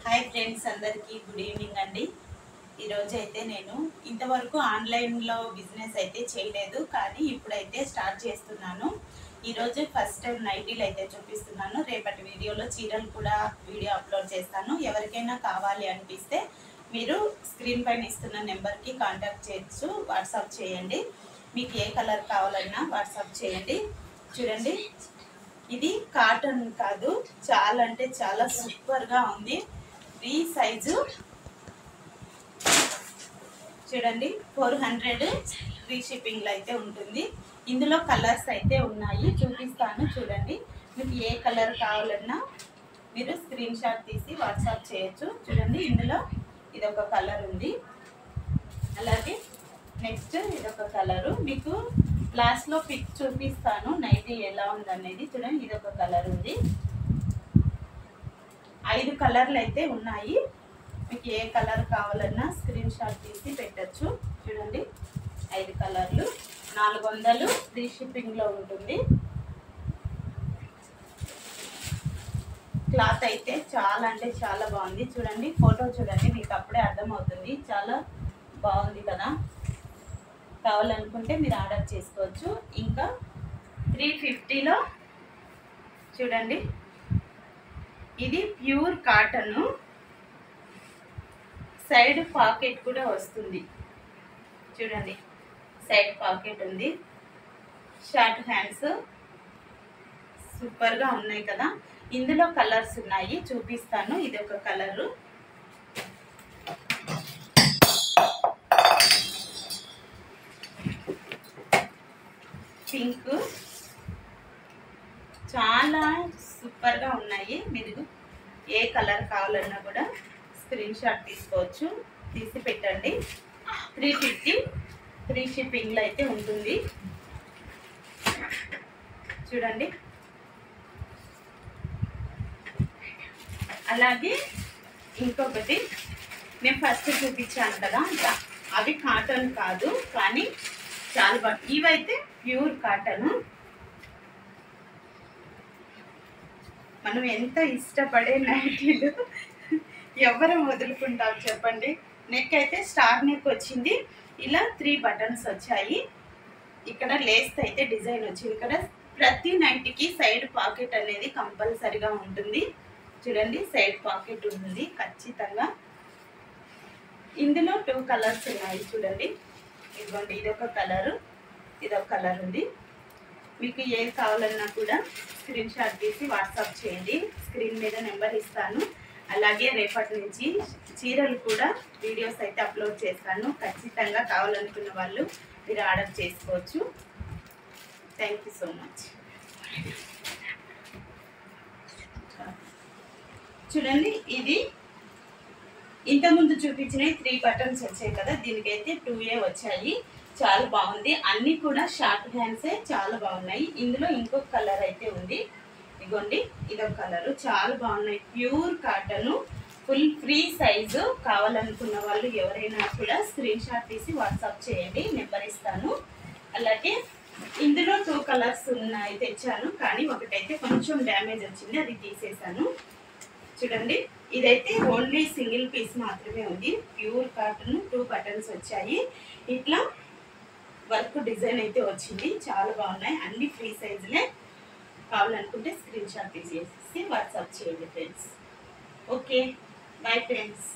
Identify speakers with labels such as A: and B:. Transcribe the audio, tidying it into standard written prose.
A: Hi friends, అందరికీ good evening అండి. ఈరోజు అయితే నేను ఇంతవరకు ఆన్లైన్లో బిజినెస్ అయితే చేయలేదు, కానీ ఇప్పుడైతే స్టార్ట్ చేస్తున్నాను. ఈరోజు ఫస్ట్ టైం నైటీలు అయితే చూపిస్తున్నాను. రేపటి వీడియోలో చీరలు కూడా వీడియో అప్లోడ్ చేస్తాను. ఎవరికైనా కావాలి అనిపిస్తే మీరు స్క్రీన్ పైన ఇస్తున్న నెంబర్కి కాంటాక్ట్ చేయొచ్చు, వాట్సాప్ చేయండి. మీకు ఏ కలర్ కావాలన్నా వాట్సాప్ చేయండి. చూడండి, ఇది కాటన్ కాదు, చాలా అంటే చాలా సూపర్గా ఉంది. ఫ్రీ సైజు చూడండి, 400 ఫ్రీ షిప్పింగ్లో అయితే ఉంటుంది. ఇందులో కలర్స్ అయితే ఉన్నాయి, చూపిస్తాను. చూడండి, మీకు ఏ కలర్ కావాలన్నా మీరు స్క్రీన్ షాట్ తీసి వాట్సాప్ చేయొచ్చు. చూడండి, ఇందులో ఇదొక కలర్ ఉంది, అలాగే నెక్స్ట్ ఇదొక కలరు. మీకు లాస్ట్లో పిక్ చూపిస్తాను నైటీ ఎలా ఉందనేది. చూడండి, ఇదొక కలర్ ఉంది. 5 కలర్లు అయితే ఉన్నాయి. మీకు ఏ కలర్ కావాలన్నా స్క్రీన్ షాట్ తీసి పెట్టచ్చు. చూడండి, 5 కలర్లు, 400 ఫ్రీ షిప్పింగ్లో ఉంటుంది. క్లాత్ అయితే చాలా అంటే చాలా బాగుంది. చూడండి, ఫోటో చూడండి, మీకు అప్పుడే అర్థమవుతుంది. చాలా బాగుంది కదా. కావాలనుకుంటే మీరు ఆర్డర్ చేసుకోవచ్చు. ఇంకా 350లో చూడండి, ఇది ప్యూర్ కాటన్, సైడ్ పాకెట్ కూడా వస్తుంది. చూడండి, సైడ్ పాకెట్ ఉంది, షార్ట్ హ్యాండ్స్, సూపర్గా ఉన్నాయి కదా. ఇందులో కలర్స్ ఉన్నాయి, చూపిస్తాను. ఇది ఒక కలరు, పింక్, చాలా సూపర్గా ఉన్నాయి. మీరు ఏ కలర్ కావాలన్నా కూడా స్క్రీన్ షాట్ తీసుకోవచ్చు, తీసి పెట్టండి. 350 ఫ్రీ షిప్పింగ్లో అయితే ఉంటుంది. చూడండి, అలాగే ఇంకొకటి నేను ఫస్ట్ చూపించాను కదా, అవి కాటన్ కాదు, కానీ చాలా బాగా. ఇవైతే ప్యూర్ కాటన్. మనం ఎంత ఇష్టపడే నైటీలు ఎవరు వదులుకుంటారు చెప్పండి. నెక్ అయితే స్టార్ నెక్ వచ్చింది, ఇలా 3 బటన్స్ వచ్చాయి. ఇక్కడ లేస్ అయితే డిజైన్ వచ్చింది. ఇక్కడ ప్రతి నైటీకి సైడ్ పాకెట్ అనేది కంపల్సరిగా ఉంటుంది. చూడండి, సైడ్ పాకెట్ ఉంటుంది ఖచ్చితంగా. ఇందులో 2 కలర్స్ ఉన్నాయి. చూడండి, ఇదిగోండి, ఇదొక కలరు, ఇదొక కలర్ ఉంది. మీకు ఏది కావాలన్నా కూడా స్క్రీన్ షాట్ తీసి వాట్సాప్ చేయండి. స్క్రీన్ మీద నెంబర్ ఇస్తాను. అలాగే రేపటి నుంచి చీరలు కూడా వీడియోస్ అయితే అప్లోడ్ చేస్తాను. ఖచ్చితంగా కావాలనుకున్న వాళ్ళు మీరు ఆర్డర్ చేసుకోవచ్చు. Thank you so much. చూడండి, ఇది ఇంతకుముందు చూపించిన 3 బటన్స్ వచ్చాయి కదా, దీనికైతే 2A వచ్చాయి. చాలా బాగుంది. అన్నీ కూడా షార్ట్ హ్యాండ్సే, చాలా బాగున్నాయి. ఇందులో ఇంకొక కలర్ అయితే ఉంది, ఇదిగోండి, ఇదొక కలరు. చాలా బాగున్నాయి. Pure cotton, full free size. కావాలనుకున్న వాళ్ళు ఎవరైనా కూడా స్క్రీన్ షాట్ తీసి వాట్సాప్ చేయండి, నెంబర్ ఇస్తాను. అలాగే ఇందులో 2 కలర్స్ ఉన్నాయి, తెచ్చాను, కానీ ఒకటైతే కొంచెం డ్యామేజ్ వచ్చింది, అది తీసేసాను. చూడండి, ఇదైతే ఓన్లీ సింగిల్ పీస్ మాత్రమే ఉంది. ప్యూర్ కాటన్, 2 బటన్స్ వచ్చాయి. ఇట్లా వర్క్ డిజైన్ అయితే వచ్చింది. చాలా బాగున్నాయి. అన్ని ఫ్రీ సైజులే. కావాలనుకుంటే స్క్రీన్ షాట్ తీసేసి వాట్సాప్ చేయండి ఫ్రెండ్స్. Okay, bye friends.